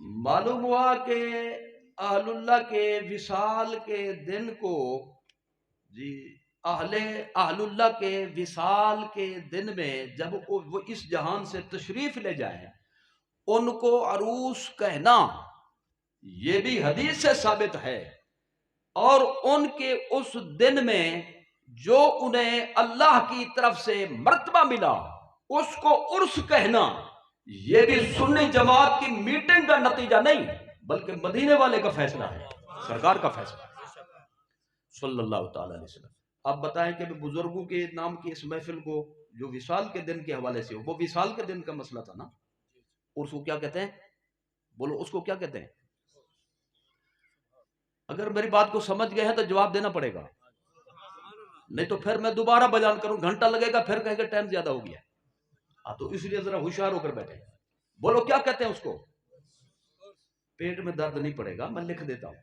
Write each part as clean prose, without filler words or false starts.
मालूम हुआ कि अहलुल्लाह के विसाल के दिन को जी अहलुल्लाह के विसाल के दिन में जब वो इस जहान से तशरीफ ले जाए, उनको अरूस कहना ये भी हदीस से साबित है। और उनके उस दिन में जो उन्हें अल्लाह की तरफ से मर्तबा मिला उसको उर्स कहना, यह भी सुन्नी जमात की मीटिंग का नतीजा नहीं बल्कि मदीने वाले का फैसला है, सरकार का फैसला सल्लल्लाहु अलैहि वसल्लम। आप बताएं कि बुजुर्गों के नाम की इस महफिल को जो विसाल के दिन के हवाले से, वो विसाल के दिन का मसला था ना, उर्स को क्या कहते हैं? बोलो उसको क्या कहते हैं? अगर मेरी बात को समझ गए हैं तो जवाब देना पड़ेगा, नहीं तो फिर मैं दोबारा बयान करूं, घंटा लगेगा, फिर कहेंगे टाइम ज्यादा हो गया। तो इसलिए जरा होशियार होकर बैठे। बोलो क्या कहते हैं उसको? पेट में दर्द नहीं पड़ेगा, मैं लिख देता हूं,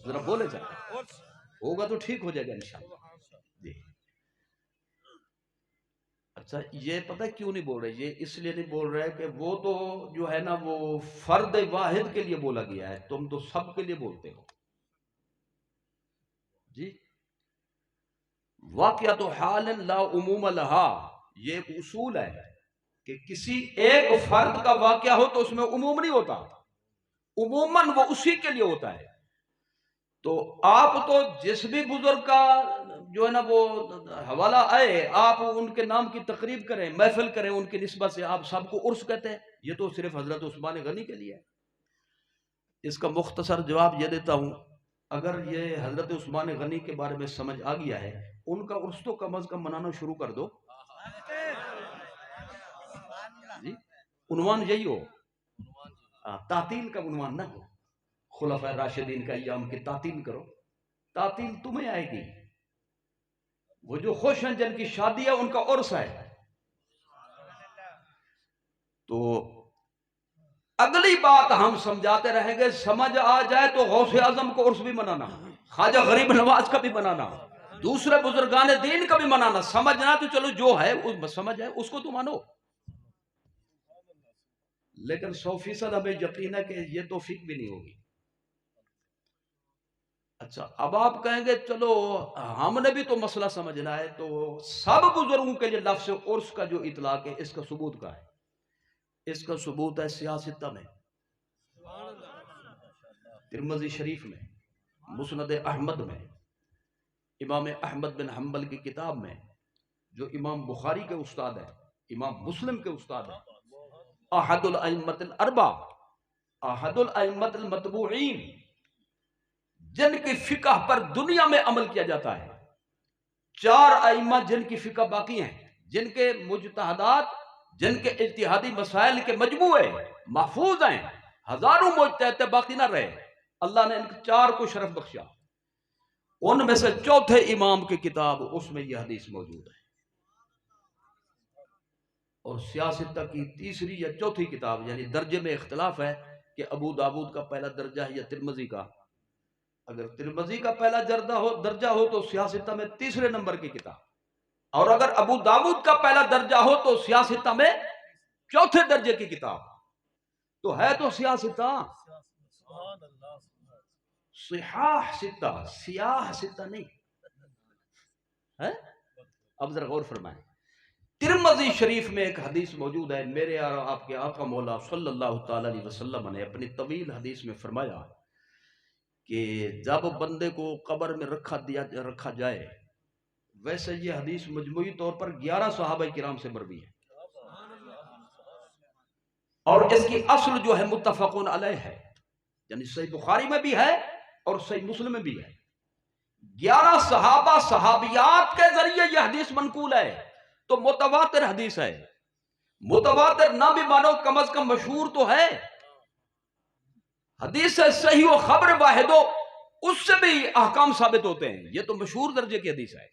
जरा बोले जरा, होगा तो ठीक हो जाएगा इंशाल्लाह जी। अच्छा, ये पता है क्यों नहीं बोल रहे? ये इसलिए नहीं बोल रहे कि वो तो जो है ना वो फर्द वाहिद के लिए बोला गया है, तुम तो सब के लिए बोलते हो जी। वाक़िया तो हाल ला उमूम लहा, ये एक उसूल है कि किसी एक फर्द का वाक़या हो तो उसमें उमूम नहीं होता, उमूमन वो उसी के लिए होता है। तो आप तो जिस भी बुजुर्ग का जो है ना वो हवाला आए, आप उनके नाम की तकरीब करें, महफिल करें, उनकी निस्बत से आप सबको उर्स कहते हैं। ये तो सिर्फ हजरत उस्मान गनी के लिए है। इसका मुख्तसर जवाब ये देता हूं, अगर ये हजरत उस्मान गनी के बारे में समझ आ गया है, उनका उर्स तो कम अज कम मनाना शुरू कर दो जी। उन्वान यही हो, तातील का उन्वान ना हो, खुलफा राशिदीन का अय्याम की तातील करो, तातील तुम्हें आएगी। वो जो खुश हैं जिनकी शादी है उनका उर्स है। तो अगली बात हम समझाते रहेंगे, समझ आ जाए तो गौसे आजम को उर्स भी मनाना, ख्वाजा गरीब नवाज का भी मनाना, दूसरे बुजुर्गान दीन का भी मनाना। समझना तो चलो जो है उस समझ है उसको तो मानो, लेकिन 100% हमें यकीन है कि ये तो फिक भी नहीं होगी। अच्छा, अब आप कहेंगे चलो हमने भी तो मसला समझना है, तो सब बुजुर्गों के लिए लफ्ज़ उर्स का जो इतलाक है इसका सबूत का है? इसका सबूत है सियासत में, तिरमिज़ी शरीफ में, मुस्नद अहमद में, इमाम अहमद बिन हम्बल की किताब में, जो इमाम बुखारी के उस्ताद है, इमाम मुस्लिम के उस्ताद है, अहदुल अइम्मतिल अरबा, अहदुल अइम्मतिल मतबूईन, जिनकी फिक़ह पर दुनिया में अमल किया जाता है। 4 अइम्मा जिनकी फिक़ह बाकी हैं, जिनके मुजतहदात, जिनके इज्तिहादी मसाइल के मजमूए महफूज हैं, हजारों मुजतहिद बाकी ना रहे, अल्लाह ने इन 4 को शरफ बख्शा। उनमें से चौथे इमाम की किताब, उसमें यह हदीस मौजूद है। और सियासत की तीसरी या चौथी किताब, यानी दर्जे में इख्तिलाफ है कि अबू दाऊद का पहला दर्जा है या तिरमिज़ी का। अगर तिरमिज़ी का पहला दर्जा हो तो सियासत में तीसरे नंबर की किताब, और अगर अबू दाऊद का पहला दर्जा हो तो सियासत में चौथे दर्जे की किताब। तो है तो सियासता सिहाह सित्ता, सियाह सित्ता नहीं है। अब जरा गौर फरमाएं, तिरमिज़ी शरीफ में एक हदीस मौजूद है, मेरे और आपके आका मौला सल्लल्लाहु अलैहि वसल्लम ने अपनी तवील हदीस में फरमाया कि जब बंदे को कब्र में रखा जाए, वैसे ये हदीस मजमूई तौर पर 11 सहाबा किराम से मरवी है, और इसकी असल जो है मुत्तफकुन अलैह है, यानी सही बुखारी में भी है और सही मुस्लिम में भी है। 11 सहाबा सहाबियात के जरिए यह हदीस मनकूल है, तो मुतवातिर हदीस है। मुतवातिर ना भी मानो, कम अज कम मशहूर तो है। हदीस है सही व खबर वाहिदो, उससे भी अहकाम साबित होते हैं। ये तो मशहूर दर्जे की हदीस है,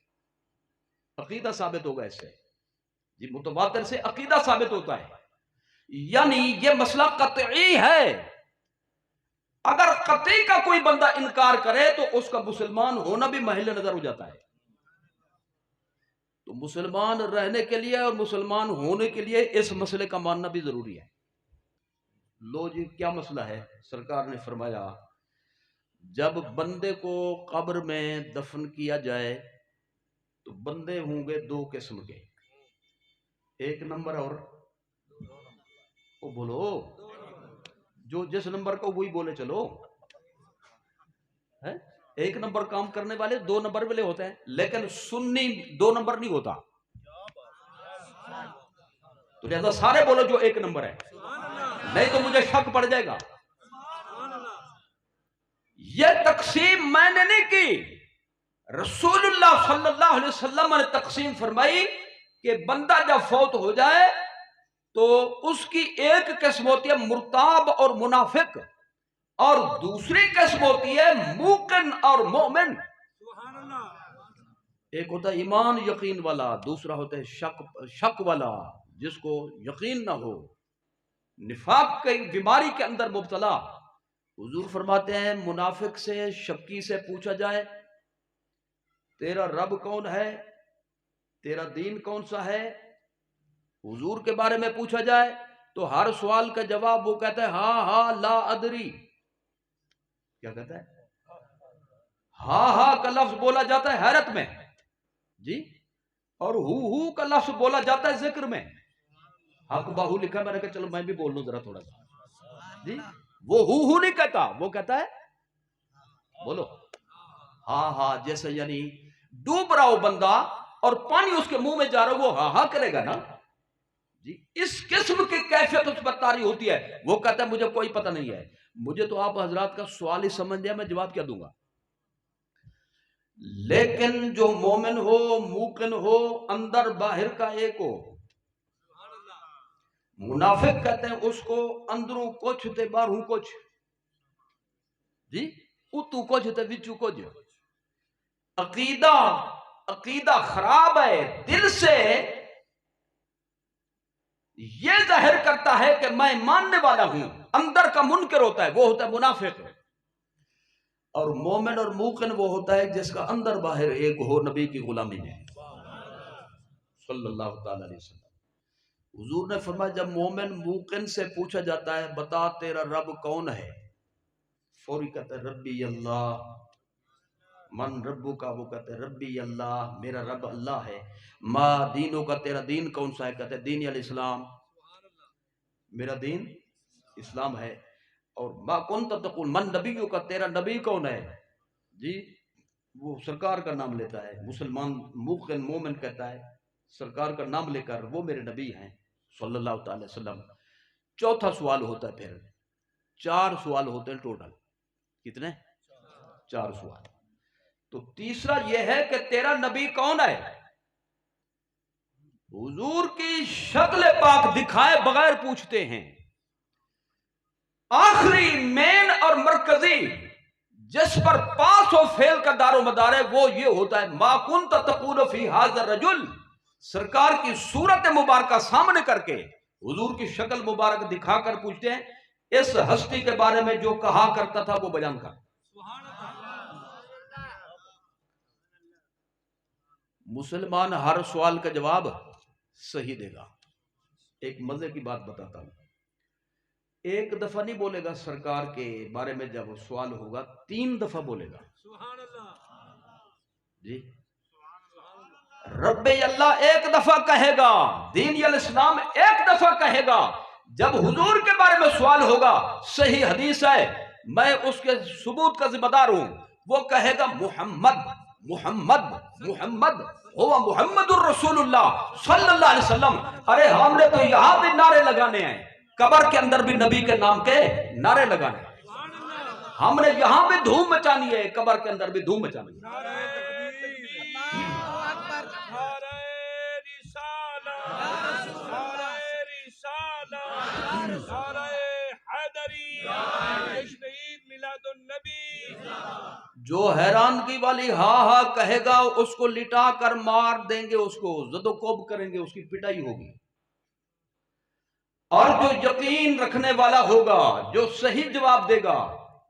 अकीदा साबित होगा इससे जी। मुतवातिर से अकीदा साबित होता है, यानी ये मसला कतई है। अगर कतई का कोई बंदा इनकार करे तो उसका मुसलमान होना भी महल नजर हो जाता है। तो मुसलमान रहने के लिए और मुसलमान होने के लिए इस मसले का मानना भी जरूरी है। लो जी क्या मसला है। सरकार ने फरमाया जब बंदे को कब्र में दफन किया जाए तो बंदे होंगे दो किस्म के, एक नंबर और वो बोलो, जो जिस नंबर को वही बोले चलो है। एक नंबर काम करने वाले दो नंबर वाले होते हैं, लेकिन सुन्नी दो नंबर नहीं होता। तो लिहाजा सारे बोलो जो एक नंबर है, नहीं तो मुझे शक पड़ जाएगा। यह तकसीम मैंने नहीं की, रसूलुल्लाह सल्लल्लाहु अलैहि वसल्लम ने तकसीम फरमाई कि बंदा जब फौत हो जाए तो उसकी एक किस्म होती है मुर्ताब और मुनाफिक, और दूसरी किस्म होती है मूकिन और मोमिन। एक होता है ईमान यकीन वाला, दूसरा होता है शक वाला, जिसको यकीन ना हो, निफाक की बीमारी के अंदर मुब्तला। हुजूर फरमाते हैं मुनाफिक से, शक्की से पूछा जाए तेरा रब कौन है, तेरा दीन कौन सा है, हुजूर के बारे में पूछा जाए तो हर सवाल का जवाब वो कहता है हा हा ला अदरी। क्या कहता है? हा हा का लफ्ज बोला जाता है हैरत में जी, और हु का लफ्ज बोला जाता है जिक्र में। हक बाहू लिखा, मैंने कहा चलो मैं भी बोल लूं जरा थोड़ा सा जी। वो हु नहीं कहता, वो कहता है बोलो हा हा, जैसे यानी डूब रहा हो बंदा और पानी उसके मुंह में जा रहा हो, वो हा हा करेगा ना जी। इस किस्म की कैफियत उस पर तारी होती है। वो कहता है मुझे कोई पता नहीं है, मुझे तो आप हजरात का सवाल ही समझ लिया, मैं जवाब क्या दूंगा। लेकिन जो मोमिन हो, मूकिन हो, अंदर बाहर का एक हो, मुनाफिक कहते हैं उसको अंदरों कुछ ते बाहरों कुछ जी, उतू कुछ ते विचू कुछ। अकीदा अकीदा खराब है, दिल से ये जाहिर करता है कि मैं मानने वाला हूं, अंदर का मुनकर होता है, वो होता है मुनाफिक। और मोमिन और मूकिन वो होता है जिसका अंदर बाहर एक हो, नबी की गुलामी में सल्लल्लाहु अलैहि वसल्लम। हुजूर ने फरमाया जब मोमिन मूकिन से पूछा जाता है बता तेरा रब कौन है, फौरी कहता है रब्बी अल्लाह। मन रब्बू का, वो कहते हैं रब्बी अल्लाह, मेरा रब अल्लाह है। माँ दीनों का, तेरा दीन कौन सा है, कहते हैं दीन अल इस्लाम, मेरा दीन इस्लाम है। और मा कुन तकुल, मन नबियों का, तेरा नबी कौन है जी, वो सरकार का नाम लेता है। मुसलमान मूकिन मोमिन कहता है सरकार का नाम लेकर वो मेरे नबी हैं सल्लल्लाहु अलैहि वसल्लम। चौथा सवाल होता है, फिर चार सवाल होते हैं टोटल, कितने? चार सवाल। तो तीसरा यह है कि तेरा नबी कौन है, हुजूर की शक्ल पाक दिखाए बगैर पूछते हैं। आखिरी मेन और मरकजी जिस पर पास और फेल का दारो मदार है वो ये होता है माकुन तकुल फी हाज़ा रजुल, सरकार की सूरत मुबारक सामने करके हुजूर की शक्ल मुबारक दिखाकर पूछते हैं इस हस्ती के बारे में जो कहा करता था वो बयान कर। मुसलमान हर सवाल का जवाब सही देगा। एक मजे की बात बताता हूं, एक दफा नहीं बोलेगा सरकार के बारे में, जब सवाल होगा 3 दफा बोलेगा जी। रब्बे अल्लाह एक दफा कहेगा, दीन अल इस्लाम एक दफा कहेगा। जब हुजूर के बारे में सवाल होगा, सही हदीस है, मैं उसके सबूत का जिम्मेदार हूं, वो कहेगा मुहम्मद मुहम्मद मुहम्मद हुवा मुहम्मदुर रसूलुल्लाह सल्लल्लाहु अलैहि वसल्लम। अरे हमने तो यहां भी नारे लगाने हैं, कब्र के अंदर भी नबी के नाम के नारे लगाने, हमने यहां भी धूम मचानी है, कब्र के अंदर भी धूम मचानी है। जो हैरानगी वाली हा हा कहेगा उसको लिटा कर मार देंगे, उसको जदोकोब करेंगे, उसकी पिटाई होगी। और जो यकीन रखने वाला होगा, जो सही जवाब देगा,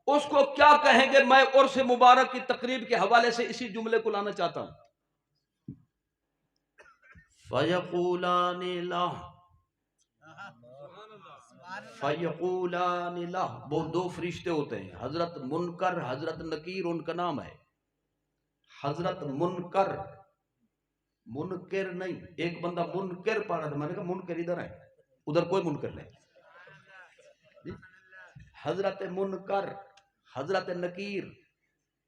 उसको क्या कहेंगे, मैं उर्स मुबारक की तकरीब के हवाले से इसी जुमले को लाना चाहता हूं। फयक़ूलानि ला, फयक़ूलानि लह, वो दो फरिश्ते होते हैं, हजरत मुनकर हजरत नकीर उनका नाम है। हजरत मुनकर, मुनकर नहीं, एक बंदा मुनकर पढ़ रहा था, मैंने कहा मुनकर इधर है, उधर कोई मुनकर नहीं। हजरत मुनकर हजरत नकीर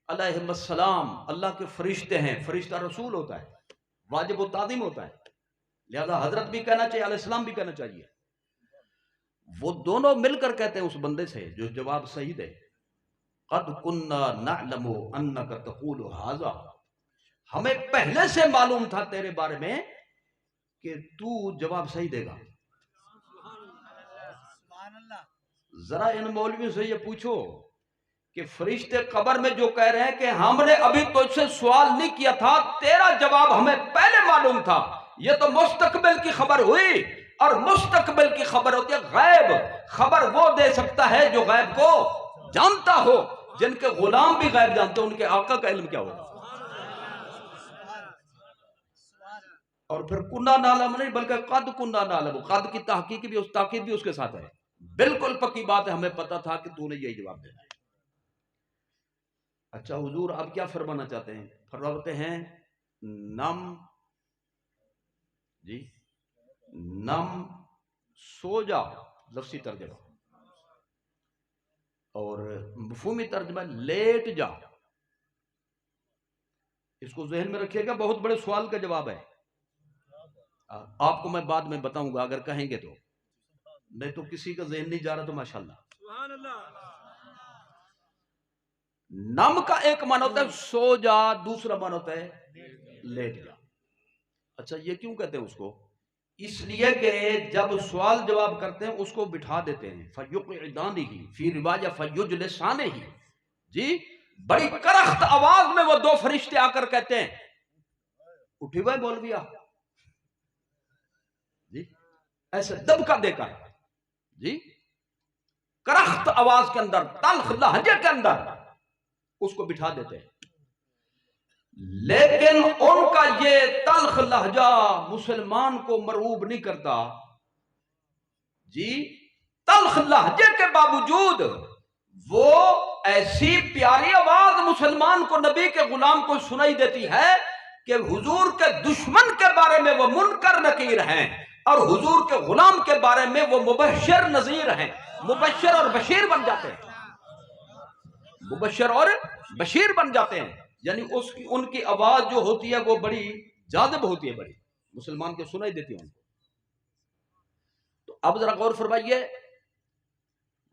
अलैहिस्सलाम अल्लाह के फरिश्ते हैं। फरिश्ता रसूल होता है, वाजिब व ताज़ीम होता है, लिहाजा हजरत भी कहना चाहिए, अलैहिस्सलाम भी कहना चाहिए। वो दोनों मिलकर कहते हैं उस बंदे से जो जवाब सही दे, क़द कुन्ना नअलमु अन्नका तक़ूलु हाज़ा, हमें पहले से मालूम था तेरे बारे में कि तू जवाब सही देगा। जरा इन मौलवियों से ये पूछो कि फरिश्ते कब्र में जो कह रहे हैं कि हमने अभी तुझसे सवाल नहीं किया था, तेरा जवाब हमें पहले मालूम था, ये तो मुस्तकबिल की खबर हुई, और मुस्तकबिल की खबर होती है गैब। खबर वो दे सकता है जो गैब को जानता हो, जिनके गुलाम भी गैब जानते हो, उनके आका का इल्म क्या होगा। और फिर कुन्ना नालम नहीं बल्कि कद कुन्ना नालम, कद की तहकीक भी, उस ताकीद भी उसके साथ है। बिल्कुल पक्की बात है, हमें पता था कि तूने यही जवाब देना है। अच्छा हुजूर अब क्या फरमाना चाहते हैं? फरमाते हैं नम जी, नम सो जा, लफ्ज़ी तर्जमा, और मफ़हूमी तर्जमा लेट जा। इसको ज़हन में रखिएगा, बहुत बड़े सवाल का जवाब है। आपको मैं बाद में बताऊंगा अगर कहेंगे तो, नहीं तो किसी का ज़हन नहीं जा रहा तो माशाल्लाह। नम का एक मान होता है सो जा, दूसरा मान होता है लेट जा। अच्छा ये क्यों कहते हैं उसको? इसलिए कि जब सवाल जवाब करते हैं उसको बिठा देते हैं, फयुक़िदानिही फी रिवाया फयुजलिसानिही जी, बड़ी करख्त आवाज में वो दो फरिश्ते आकर कहते हैं, उठी हुए मौलविया जी, ऐसे दबका देकर जी, करख्त आवाज के अंदर, तल्ख लहजे के अंदर उसको बिठा देते हैं। लेकिन उनका ये तल्ख लहजा मुसलमान को मरऊब नहीं करता जी। तल्ख लहजे के बावजूद वो ऐसी प्यारी आवाज मुसलमान को, नबी के गुलाम को सुनाई देती है कि हुजूर के दुश्मन के बारे में वो मुनकर नकीर हैं, और हुजूर के गुलाम के बारे में वो मुबश्शिर नजीर हैं। मुबश्शिर और बशीर बन जाते हैं, मुबश्शिर और बशीर बन जाते हैं। यानी उसकी उनकी आवाज जो होती है वो बड़ी जाज़िब होती है, बड़ी मुसलमान को सुनाई देती है उनको। तो अब जरा गौर फरमाइए,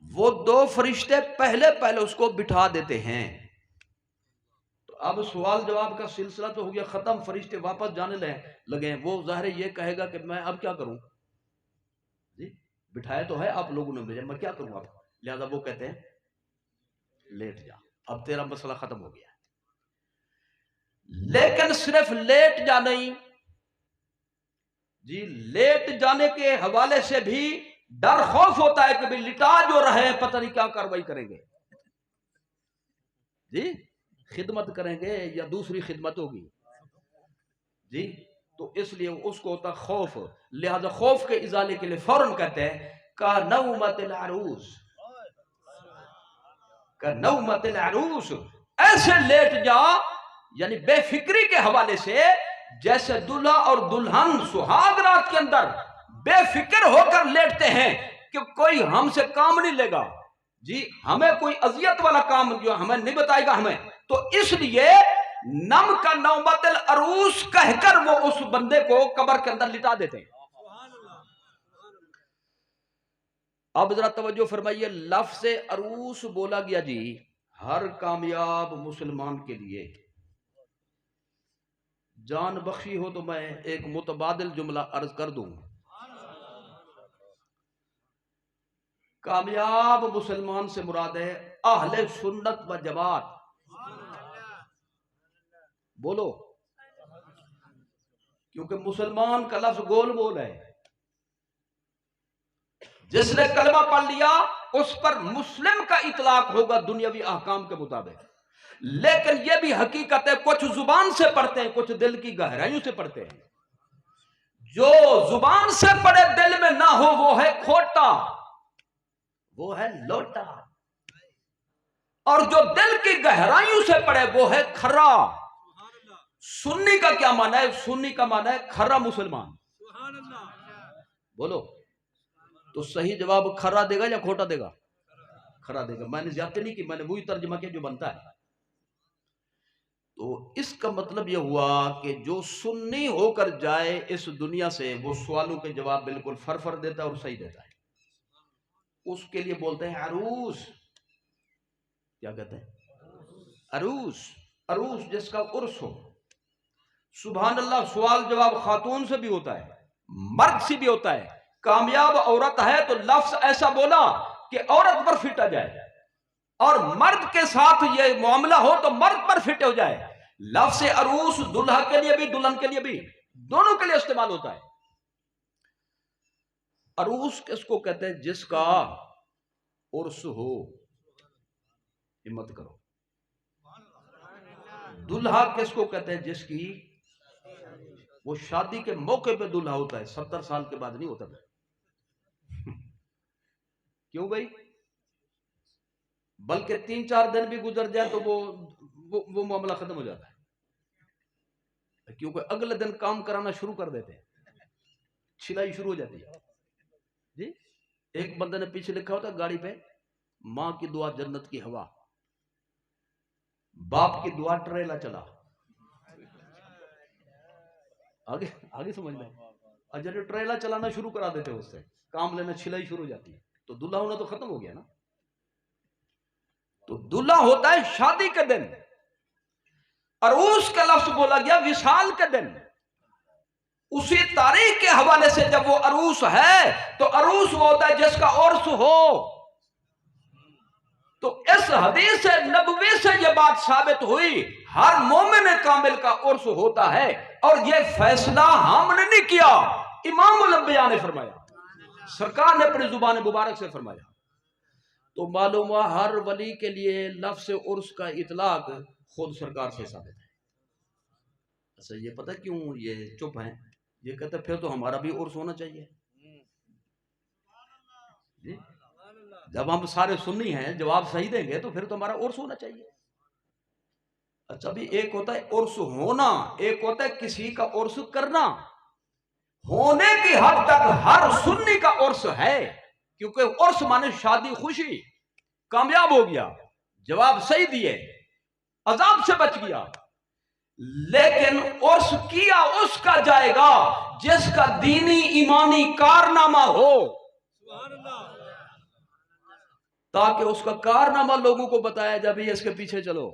वो दो फरिश्ते पहले पहले उसको बिठा देते हैं। तो अब सवाल जवाब का सिलसिला तो हो गया खत्म, फरिश्ते वापस जाने लगे। वो ज़ाहिर ये कहेगा कि मैं अब क्या करूं जी, बिठाया तो है आप लोगों ने मुझे, मैं क्या करूं अब। लिहाजा वो कहते हैं लेट जा, अब तेरा मसला खत्म हो गया। लेकिन सिर्फ लेट जा नहीं जी, लेट जाने के हवाले से भी डर खौफ होता है कि भाई लिटा जो रहे पता नहीं क्या कार्रवाई करेंगे जी, खिदमत करेंगे या दूसरी खिदमत होगी जी। तो इसलिए उसको होता खौफ, लिहाजा खौफ के इजाले के लिए फौरन कहते हैं का नौमतिल अरूस, का नौमतिल अरूस, ऐसे लेट जा, यानी बेफिक्री के हवाले से, जैसे दूल्हा और दुल्हन सुहाग रात के अंदर बेफिक्र होकर लेटते हैं कि कोई हमसे काम नहीं लेगा जी, हमें कोई अजियत वाला काम जो हमें नहीं बताएगा हमें। तो इसलिए नम का नौमतिल अरूस कहकर वो उस बंदे को कब्र के अंदर लिटा देते हैं। अब जरा तवज्जो फरमाइए, लफ्ज़ अरूस बोला गया जी हर कामयाब मुसलमान के लिए। जान बख्शी हो तो मैं एक मुतबादिल जुमला अर्ज कर दूं, कामयाब मुसलमान से मुराद है अहले सुन्नत व जमात। बोलो, क्योंकि मुसलमान का लफ्ज गोल बोल है, जिसने कलमा पढ़ लिया उस पर मुस्लिम का इतलाक होगा दुनियावी अहकाम के मुताबिक। लेकिन यह भी हकीकत है, कुछ जुबान से पढ़ते हैं, कुछ दिल की गहराइयों से पढ़ते हैं। जो जुबान से पढ़े दिल में ना हो वो है खोटा, वो है लोटा। और जो दिल की गहराइयों से पड़े वो है खरा। सुन्नी का क्या माना है? सुन्नी का माना है खरा मुसलमान। बोलो तो सही जवाब खरा देगा या खोटा देगा? खरा देगा। मैंने ज्यादा नहीं की, मैंने वही तर्जमा किया जो बनता है। तो इसका मतलब यह हुआ कि जो सुन्नी होकर जाए इस दुनिया से, वो सवालों के जवाब बिल्कुल फर देता है और सही देता है। उसके लिए बोलते हैं अरूस। क्या कहते हैं? अरूस। अरूस जिसका उर्स हो। सुभान अल्लाह। सवाल जवाब खातून से भी होता है, मर्द से भी होता है। कामयाब औरत है तो लफ्ज ऐसा बोला कि औरत पर फिट आ जाए, और मर्द के साथ ये मामला हो तो मर्द पर फिट हो जाए। लफ्ज अरूस दुल्हा के लिए भी दुल्हन के लिए भी, दोनों के लिए इस्तेमाल होता है। अरूस किसको कहते हैं? जिसका उर्स हो। हिम्मत करो। दुल्हा किसको कहते हैं? जिसकी वो शादी के मौके पे दुल्हा होता है, 70 साल के बाद नहीं होता। क्यों भाई? बल्कि 3-4 दिन भी गुजर जाए तो वो मामला खत्म हो जाता है, क्योंकि अगले दिन काम कराना शुरू कर देते हैं, छिलाई शुरू हो जाती है जी। एक बंदे ने पीछे लिखा होता गाड़ी पे, मां की दुआ जन्नत की हवा, बाप की दुआ ट्रेला चला। आगे आगे समझ में। और जब ट्रेला चलाना शुरू करा देते उससे काम लेना, छिलाई शुरू हो जाती है, तो दुल्हा होना तो खत्म हो गया ना। तो दूल्हा होता है शादी के दिन, और उसका लफ्ज बोला गया विशाल के दिन। उसी तारीख के हवाले से जब वो अरूस है तो अरूस वो होता है जिसका उर्स हो। तो इस हदीस नबवी से यह बात साबित हुई, हर मोमिन कामिल का उर्स होता है। और यह फैसला हमने नहीं किया, इमामुल अंबिया ने फरमाया, सरकार ने अपनी जुबान मुबारक से फरमाया। तो मालूम हुआ हर वली के लिए लफ्ज़ उर्स का इतलाक खुद सरकार से साबित है। अच्छा ये पता क्यों ये चुप हैं? ये कहते फिर तो हमारा भी उर्स होना चाहिए जी। जब हम सारे सुन्नी हैं, जवाब सही देंगे तो फिर तो हमारा उर्स होना चाहिए। अच्छा भी एक होता है उर्स होना, एक होता है किसी का उर्स करना। होने की हद तक हर सुन्नी का उर्स है, क्योंकि उर्स माने शादी खुशी। कामयाब हो गया, जवाब सही दिए, अजाब से बच गया। लेकिन उर्स किया उसका जाएगा जिसका दीनी ईमानी कारनामा हो, ताकि उसका कारनामा लोगों को बताया जाए, ये इसके पीछे चलो,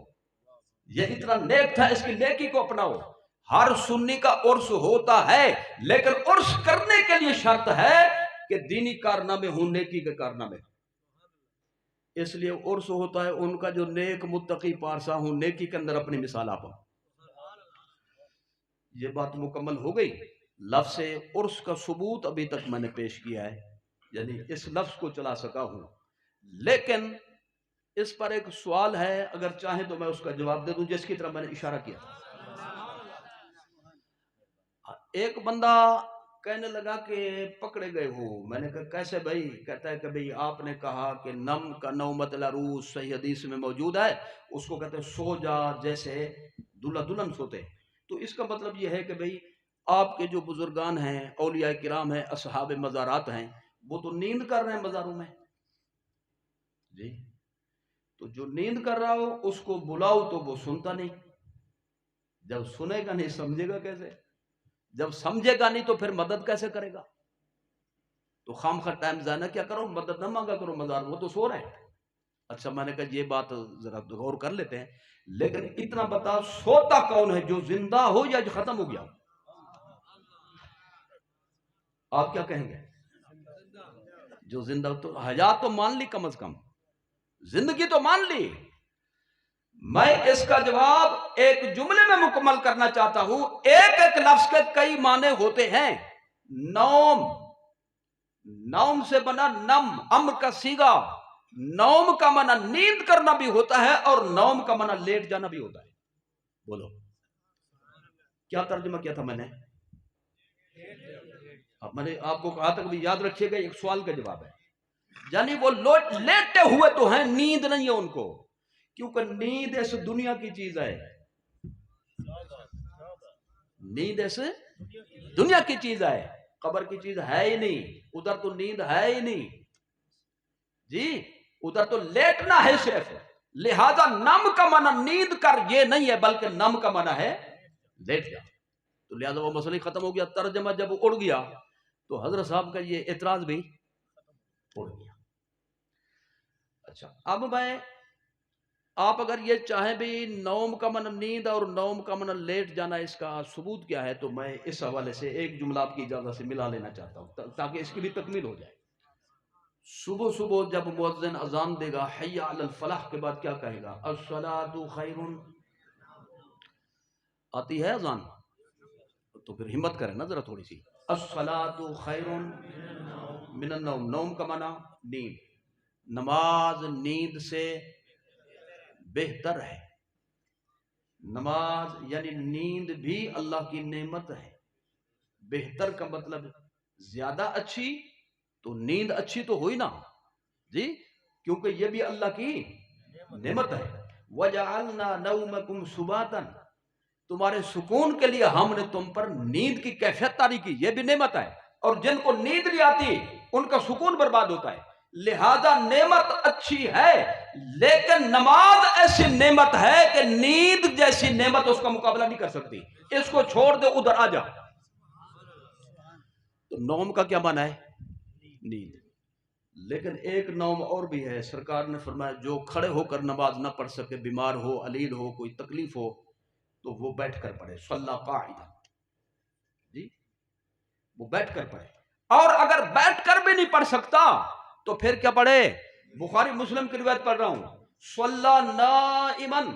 ये इतना नेक था, इसकी नेकी को अपनाओ। हर सुन्नी का उर्स होता है, लेकिन उर्स करने के लिए शर्त है कि दीनी कारनामे हों, नेकी के कारनामे। इसलिए उर्स होता है उनका जो नेक मुत्तकी पारसा हो, नेकी के अंदर अपनी मिसाल आप। ये बात मुकम्मल हो गई। लफ्ज़ उर्स का सबूत अभी तक मैंने पेश किया है, यानी इस लफ्ज़ को चला सका हूं। लेकिन इस पर एक सवाल है, अगर चाहे तो मैं उसका जवाब दे दूं, जिसकी तरफ मैंने इशारा किया था। एक बंदा कहने लगा कि पकड़े गए हो। मैंने कहा कैसे भाई? कहता है कि भाई आपने कहा कि नम का नौमत लरूस सही हदीस में मौजूद है, उसको कहते हैं सो जा जैसे दुल्हा दुल्हन सोते। तो इसका मतलब यह है कि भाई आपके जो बुजुर्गान हैं, औलिया किराम हैं, असहाब मज़ारात हैं, वो तो नींद कर रहे हैं मज़ारों में जी। तो जो नींद कर रहा हो उसको बुलाओ तो वो सुनता नहीं, जब सुनेगा नहीं समझेगा कैसे? जब समझेगा नहीं तो फिर मदद कैसे करेगा? तो खामखा टाइम जाना क्या करो, मदद ना मांगा करो मजार, वो तो सो रहे हैं। अच्छा मैंने कहा ये बात जरा गौर कर लेते हैं, लेकिन इतना बता सोता कौन है, जो जिंदा हो या जो खत्म हो गया? आप क्या कहेंगे? जो जिंदा, तो हयात तो मान ली, कम से कम जिंदगी तो मान ली। मैं इसका जवाब एक जुमले में मुकम्मल करना चाहता हूं। एक एक लफ्ज के कई माने होते हैं। नौम, नौम से बना नम, अम्र का सीगा। नौम का माना नींद करना भी होता है और नौम का माना लेट जाना भी होता है। बोलो क्या तर्जुमा किया था मैंने? अब मैंने आपको कहा था कि याद रखिएगा, एक सवाल का जवाब है। यानी वो लेटे हुए तो हैं, नींद नहीं है उनको, क्योंकि नींद ऐसे दुनिया की चीज है, नींद ऐसे दुनिया की चीज है, कब्र की चीज है ही नहीं, उधर तो नींद है ही नहीं जी, उधर तो लेटना है सिर्फ। लिहाजा नम का माना नींद कर ये नहीं है, बल्कि नम का माना है लेट जा। तो लिहाजा वो मसला खत्म हो गया, तर्जमा जब उड़ गया तो हजरत साहब का ये एतराज भी उड़ गया। अच्छा, अब मैं, आप अगर ये चाहें भी नौम का मन नींद और नौम का मन लेट जाना इसका सबूत क्या है, तो मैं इस हवाले से एक जुमला आपकी इजाजत से मिला लेना चाहता हूं ताकि इसकी भी तकमील हो जाए। सुबह सुबह जब मुअज्जिन अजान देगा हय्या अलल फलाह के बाद क्या कहेगा? अस्सलातु खैरुन। आती है अजान? तो फिर हिम्मत करें ना जरा थोड़ी सी। अस्सलातु खैरुन मिनन नौम, नौम का माना नींद, नमाज नींद से बेहतर है। नमाज यानी नींद भी अल्लाह की नेमत है। बेहतर का मतलब ज्यादा अच्छी, तो नींद अच्छी तो हुई ना जी, क्योंकि ये भी अल्लाह की नेमत है। वजअलना नौमकुम सुबातन, तुम्हारे सुकून के लिए हमने तुम पर नींद की कैफियत तारी की, यह भी नेमत है। और जिनको नींद नहीं आती उनका सुकून बर्बाद होता है। लिहाजा नेमत अच्छी है, लेकिन नमाज ऐसी नेमत है कि नींद जैसी नेमत उसका मुकाबला नहीं कर सकती। इसको छोड़ दे, उधर आ जा। तो नौम का क्या माना है? नींद। लेकिन एक नौम और भी है, सरकार ने फरमाया जो खड़े होकर नमाज ना पढ़ सके, बीमार हो, अलील हो, कोई तकलीफ हो, तो वो बैठ कर पढ़े, सल्ला काइदा जी, वो बैठ कर पढ़े। और अगर बैठ कर भी नहीं पढ़ सकता तो फिर क्या पढ़े? बुखारी मुस्लिम की रिवायत पढ़ रहा हूं, सल्ला नाइमन,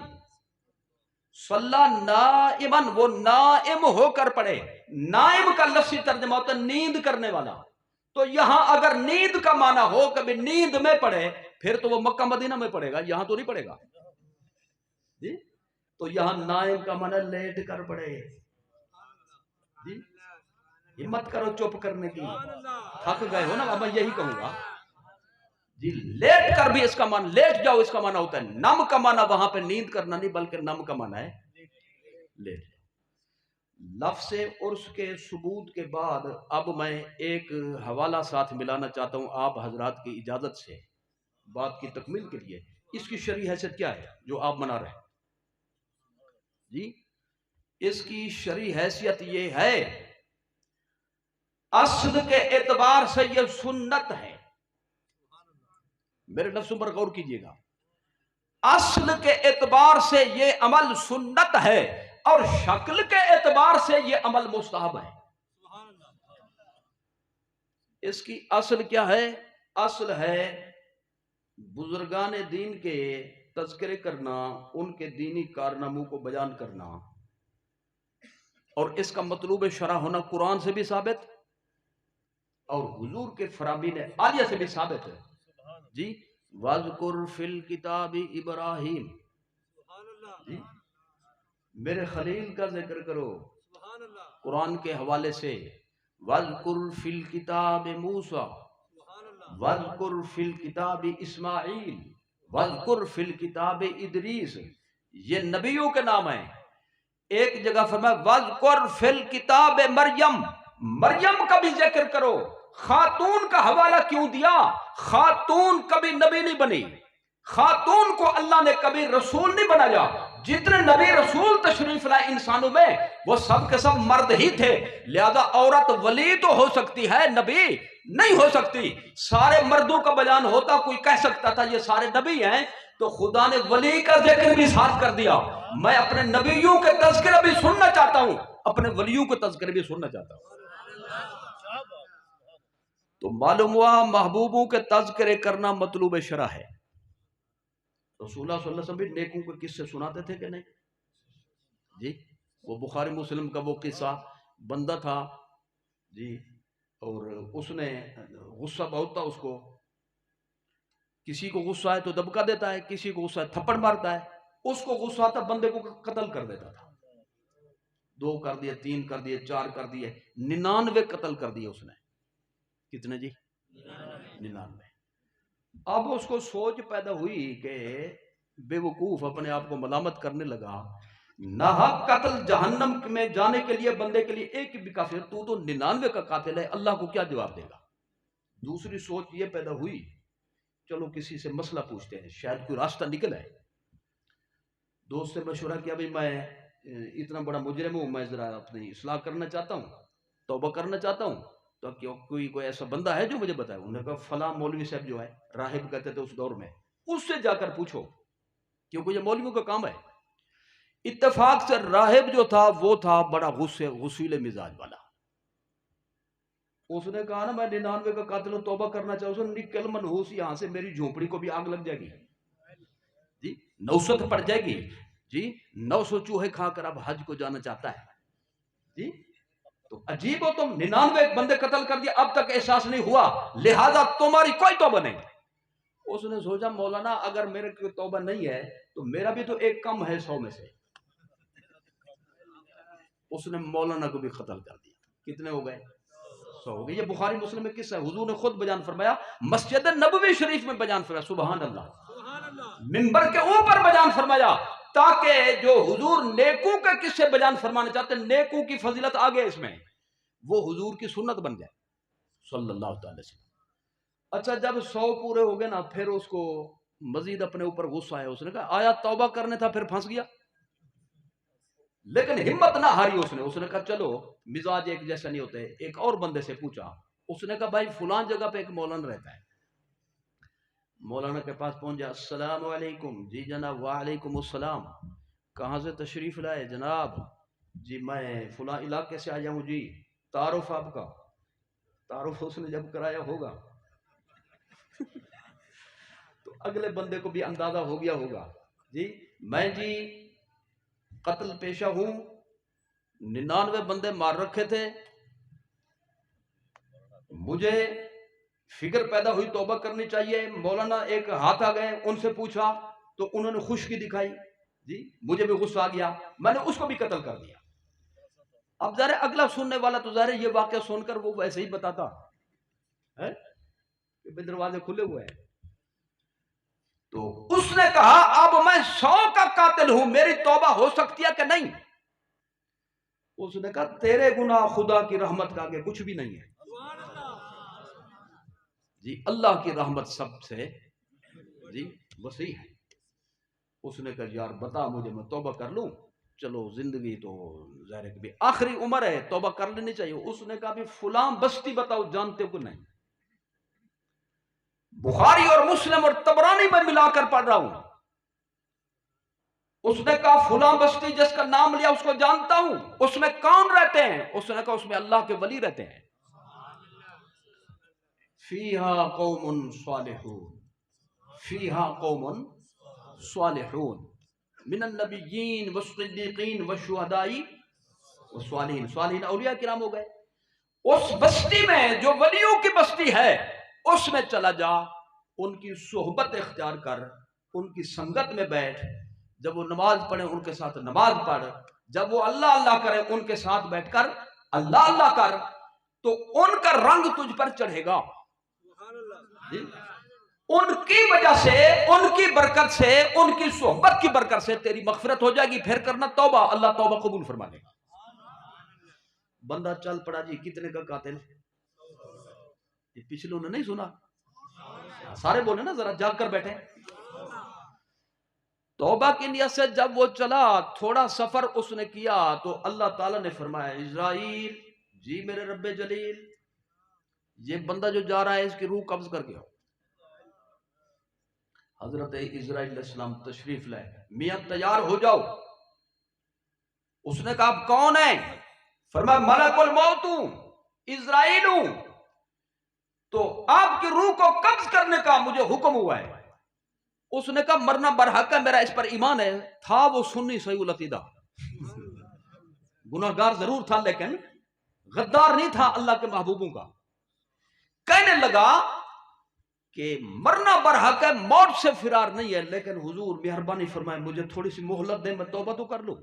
सल्ला नाइमन, वो नाइम होकर पढ़े। नाइम का लफ्ज़ी तर्जुमा होता है नींद करने वाला। तो यहां अगर नींद का माना हो कभी नींद में पढ़े, फिर तो वो मक्का मदीना में पढ़ेगा, यहां तो नहीं पढ़ेगा जी। तो यहां नाइम का माना लेट कर पढ़े जी। हिम्मत करो चुप करने की, थक गए हो ना, अब मैं यही कहूंगा जी। लेट कर भी इसका मान, लेट जाओ इसका माना होता है। नम का माना वहां पे नींद करना नहीं, बल्कि नम का माना है लेट। लफ्ज़े उर्स के सबूत के बाद अब मैं एक हवाला साथ मिलाना चाहता हूं आप हजरात की इजाजत से, बात की तकमील के लिए। इसकी शरई हैसियत क्या है जो आप मना रहे हैं जी? इसकी शरई हैसियत ये है, अस्ल के एतबार से ये सुन्नत है। मेरे लफ्ज़ों पर गौर कीजिएगा, अस्ल के एतबार से ये अमल सुन्नत है, और शक्ल के एतबार से ये अमल मुस्तहब है। इसकी असल क्या है? असल है बुजुर्गान दीन के तज़किरे करना, उनके दीनी कारनामों को बयान करना, और इसका मतलूब शरा होना कुरान से भी साबित और हुजूर के फरामीन आलिया से भी साबित है जी। वज़कुर फिल किताबी इब्राहीम जी, मेरे खलील का जिक्र करो कुरान के हवाले से। वज़कुर फिल किताब मूसा, वज़कुर फिल किताब इस्माइल, वज़कुर फिल किताब इदरीस, ये नबियों के नाम है। एक जगह फरमाया वज़कुर फिल किताब मरियम, मरियम का भी जिक्र करो। खातून का हवाला क्यों दिया? खातून कभी नबी नहीं बनी, खातून को अल्लाह ने कभी रसूल नहीं बनाया। जितने नबी रसूल तशरीफ लाए इंसानों में, वो सब के सब मर्द ही थे। लिहाजा औरत वली तो हो सकती है, नबी नहीं हो सकती। सारे मर्दों का बयान होता, कोई कह सकता था ये सारे नबी हैं, तो खुदा ने वली का जिक्र भी साथ कर दिया। मैं अपने नबियों के तज़किरे भी सुनना चाहता हूं, अपने वलियों के तज़किरे भी सुनना चाहता हूं। तो मालूम हुआ महबूबों के तज़किरे करना मतलूब शरा है। रसूलुल्लाह सल्लल्लाहु अलैहि वसल्लम भी नेकों के किस्से सुनाते थे कि नहीं जी? वो बुखारी मुस्लिम का वो किस्सा, बंदा था जी, और उसने गुस्सा बहुत था उसको, किसी को गुस्सा है तो दबका देता है, किसी को गुस्सा है थप्पड़ मारता है। उसको गुस्सा आता बंदे को कत्ल कर देता था। 2 कर दिए, 3 कर दिए, 4 कर दिए, 99 कत्ल कर दिए उसने। कितने जी? 99। अब उसको सोच पैदा हुई कि बेवकूफ अपने आप को मलामत करने लगा, नाहक कत्ल जहन्नम में जाने के लिए बंदे के लिए एक ही भी काफी है, तू तो 99 का कातिल है, अल्लाह को क्या जवाब देगा। दूसरी सोच ये पैदा हुई, चलो किसी से मसला पूछते हैं, शायद कोई रास्ता निकल आए। दोस्त से मशवरा किया, भाई मैं इतना बड़ा मुजरिम हूं, मैं जरा अपनी इस्लाह करना चाहता हूँ, तौबा करना चाहता हूँ, तो क्यों कोई ऐसा बंदा है जो मुझे बताए। उन्होंने कहा फला मौलवी साहब जो है, राहिब कहते थे उस दौर में, उससे जाकर पूछो, क्योंकि ये मौलवियों का काम है। इत्तेफाक से राहिब जो था वो था बड़ा गुस्से गुस्सीले मिजाज वाला। उसने कहा ना मैं 99 का कातिल हूं, तौबा करना चाहूँ, निकल मनहूस, यहां से मेरी झोपड़ी को भी आग लग जाएगी जी, 900 पड़ जाएगी जी, 900 चूहे खाकर अब हज को जाना चाहता है जी। तो अजीब हो तुम, 99 बंदे कत्ल कर दिया, अब तक एहसास नहीं हुआ, लिहाजा तुम्हारी कोई तौबा नहीं। उसने सोचा मौलाना अगर मेरे को तौबा नहीं है तो मेरा भी तो एक कम है 100 में से। उसने मौलाना को भी कत्ल कर दिया। कितने हो गए? 100 हो गए। ये बुखारी मुस्लिम में किस्सा है, हुजूर ने खुद बयान फरमाया, मस्जिद नबवी शरीफ में बयान फरमाया, सुभान अल्लाह, मिंबर के ऊपर बयान फरमाया, ताकि जो हुजूर नेकू के किस्से बयान फरमाना चाहते हैं, नेकू की फजीलत आ गए इसमें, वो हुजूर की सुन्नत बन जाए सल्लल्लाहु अलैहि वसल्लम। अच्छा जब 100 पूरे हो गए ना, फिर उसको मजीद अपने ऊपर गुस्सा आया। उसने कहा आया तौबा करने था, फिर फंस गया, लेकिन हिम्मत ना हारी उसने। उसने कहा चलो मिजाज एक जैसा नहीं होते। एक और बंदे से पूछा, उसने कहा भाई फुलान जगह पे एक मौलाना रहता है। मौलाना के पास पहुंच जा, अस्सलाम वालेकुम। जी जनाब। वालेकुम अस्सलाम। कहाँ से तशरीफ लाए जनाब? जी मैं फुला इलाके से आया हूँ जी। तारुफ आपका? तारुफ उसने जब कराया होगा तो अगले बंदे को भी अंदाजा हो गया होगा। जी मैं जी कत्ल पेशा हूं, 99 बंदे मार रखे थे, मुझे फिक्र पैदा हुई तौबा करनी चाहिए। मौलाना एक हाथ आ गए, उनसे पूछा तो उन्होंने खुशकी दिखाई जी, मुझे भी गुस्सा आ गया, मैंने उसको भी कत्ल कर दिया। अब ज़ाहिर अगला सुनने वाला तो ज़ाहिर ये वाक्य सुनकर वो वैसे ही बताता है कि दरवाजे खुले हुए हैं। तो उसने कहा अब मैं 100 का कातिल हूं, मेरी तौबा हो सकती है कि नहीं? उसने कहा तेरे गुनाह खुदा की रहमत का आगे कुछ भी नहीं है जी, अल्लाह की रहमत सबसे जी वसी है। उसने कहा यार बता मुझे, मैं तौबा कर लूं? चलो जिंदगी तो ज़ाहिर है आखिरी उम्र है, तौबा कर लेनी चाहिए। उसने कहा भी फुलां बस्ती बताओ, जानते हो कि नहीं? बुखारी और मुस्लिम और तबरानी में मिलाकर पढ़ रहा हूं। उसने कहा फुलां बस्ती जिसका नाम लिया उसको जानता हूं, उसमें कौन रहते हैं? उसने कहा उसमें अल्लाह के वली रहते हैं। फीहा कौमुन सालिहून, फीहा कौमुन सालिहून मिनन नबिय्यीन वस्सिद्दीकीन वशुहदाई वस्सालिहीन। सालिहीन औलिया किराम हो गए। उस बस्ती में जो वलियों की बस्ती है उसमें चला जा, उनकी सोहबत इख्तियार कर, उनकी संगत में बैठ, जब वो नमाज पढ़े उनके साथ नमाज पढ़, जब वो अल्लाह अल्लाह करे उनके साथ बैठकर अल्लाह अल्लाह कर, तो उनका रंग तुझ पर चढ़ेगा जी। उनकी वजह से, उनकी बरकत से, उनकी सोहबत की बरकत से तेरी मगफिरत हो जाएगी। फिर करना तौबा, अल्लाह तौबा कबूल फरमा लेगा। बंदा चल पड़ा जी, कितने का कातिल? ये पिछलों ने नहीं सुना, सारे बोले ना जरा जाग कर बैठे। तौबा की नियत से जब वो चला, थोड़ा सफर उसने किया तो अल्लाह ताला ने फरमाया इज़राइल, जी मेरे रब्बे जलील, ये बंदा जो जा रहा है इसकी रूह कब्ज करके आओ। हजरत इज़राइल अलैहिस्सलाम तशरीफ लाए, मियां तैयार हो जाओ। उसने कहा कौन है? फरमाया मलकुल मौत हूं, इज़राइल हूं, तो आपकी रूह को कब्ज करने का मुझे हुक्म हुआ है। उसने कहा मरना बरहक है, मेरा इस पर ईमान है। था वो सुन्नी सही उलतीदा, गुनाहगार जरूर था लेकिन गद्दार नहीं था अल्लाह के महबूबों का। कहने लगा कि मरना बरहक है, मौत से फिरार नहीं है, लेकिन हुजूर मेहरबानी फरमाए मुझे थोड़ी सी मोहलत दे, मैं तौबा तो कर लूं।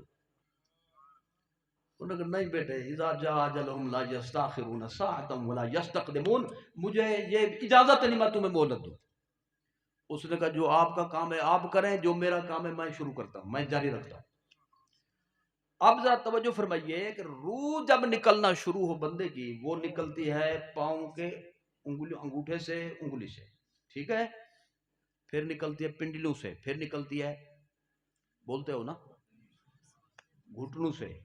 उन्होंने कहा नहीं बेटे, इज़ा जा अजलहुम ला यस्तखिरून साअतन वला यस्तक़दिमून, मुझे ये इजाजत नहीं मैं तुम्हें मोहलत दूं। उसने कहा जो आपका काम है आप करें, जो मेरा काम है मैं शुरू करता हूं, मैं जारी रखता हूं। अब जरा तवज्जो फरमाइए कि रूह जब निकलना शुरू हो बंदे की, वो निकलती है पांव के उंगली, अंगूठे से, उंगली से, ठीक है, फिर निकलती है पिंडलों से, फिर निकलती है, बोलते हो ना, घुटनों से,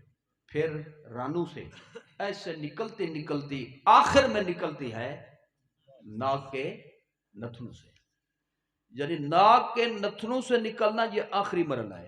फिर रानू से, ऐसे निकलती निकलती आखिर में निकलती है नाक के नथनों से। यानी नाक के नथनों से निकलना ये आखिरी मरहला है।